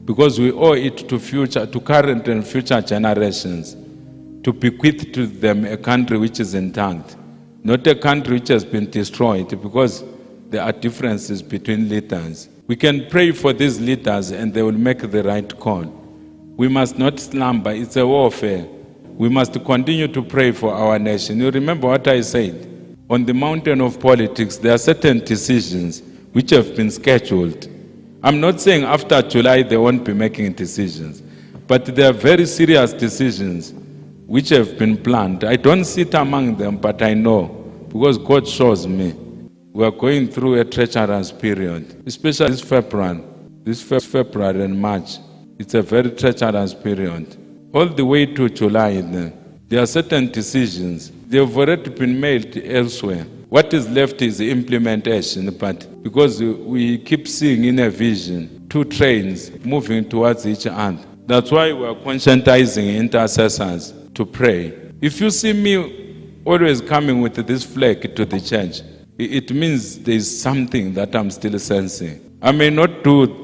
because we owe it to current and future generations, to bequeath to them a country which is intact, not a country which has been destroyed, because there are differences between leaders. We can pray for these leaders and they will make the right call. We must not slumber. It's a warfare. We must continue to pray for our nation. You remember what I said? On the mountain of politics, there are certain decisions which have been scheduled. I'm not saying after July they won't be making decisions, but there are very serious decisions which have been planned. I don't sit among them, but I know, because God shows me. We are going through a treacherous period, especially this February and March. It's a very treacherous period. All the way to July, there are certain decisions. They have already been made elsewhere. What is left is implementation, but because we keep seeing in a vision, two trains moving towards each other. That's why we are conscientizing intercessors to pray. If you see me always coming with this flag to the church, it means there is something that I'm still sensing. I may not do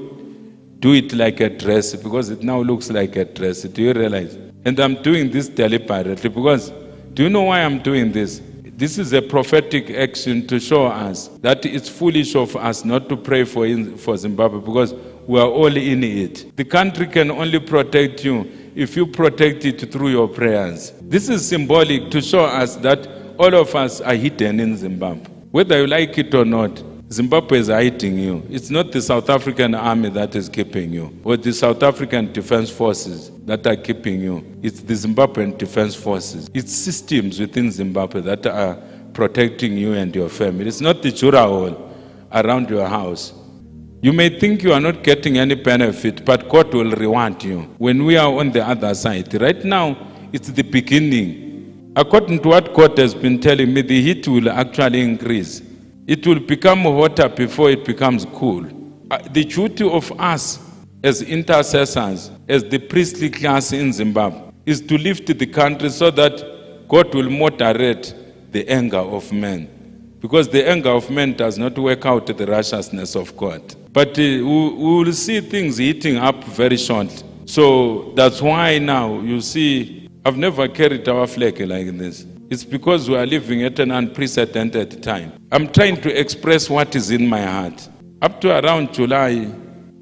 it like a dress, because it now looks like a dress. Do you realize? And I'm doing this deliberately, because do you know why I'm doing this? This is a prophetic action to show us that it's foolish of us not to pray for Zimbabwe, because we are all in it. The country can only protect you if you protect it through your prayers. This is symbolic to show us that all of us are hidden in Zimbabwe. Whether you like it or not, Zimbabwe is hiding you. It's not the South African army that is keeping you, or the South African defense forces that are keeping you. It's the Zimbabwean defense forces. It's systems within Zimbabwe that are protecting you and your family. It's not the Jura hall around your house. You may think you are not getting any benefit, but God will reward you when we are on the other side. Right now, it's the beginning. According to what God has been telling me, the heat will actually increase. It will become hotter before it becomes cool. The duty of us as intercessors, as the priestly class in Zimbabwe, is to lift the country so that God will moderate the anger of men. Because the anger of men does not work out the righteousness of God. But we will see things heating up very shortly. So that's why now you see, I've never carried our flag like this. It's because we are living at an unprecedented time. I'm trying to express what is in my heart. Up to around July,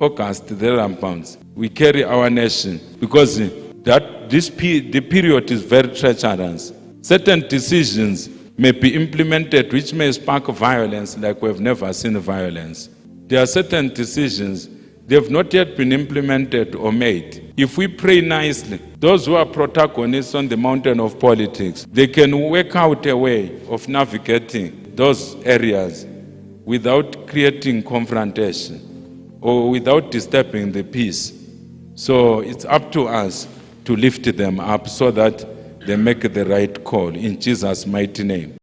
August, thereabouts, we carry our nation, because the period is very treacherous. Certain decisions may be implemented which may spark violence like we've never seen violence. There are certain decisions, they have not yet been implemented or made. If we pray nicely, those who are protagonists on the mountain of politics, they can work out a way of navigating those areas without creating confrontation or without disturbing the peace. So it's up to us to lift them up so that they make the right call in Jesus' mighty name.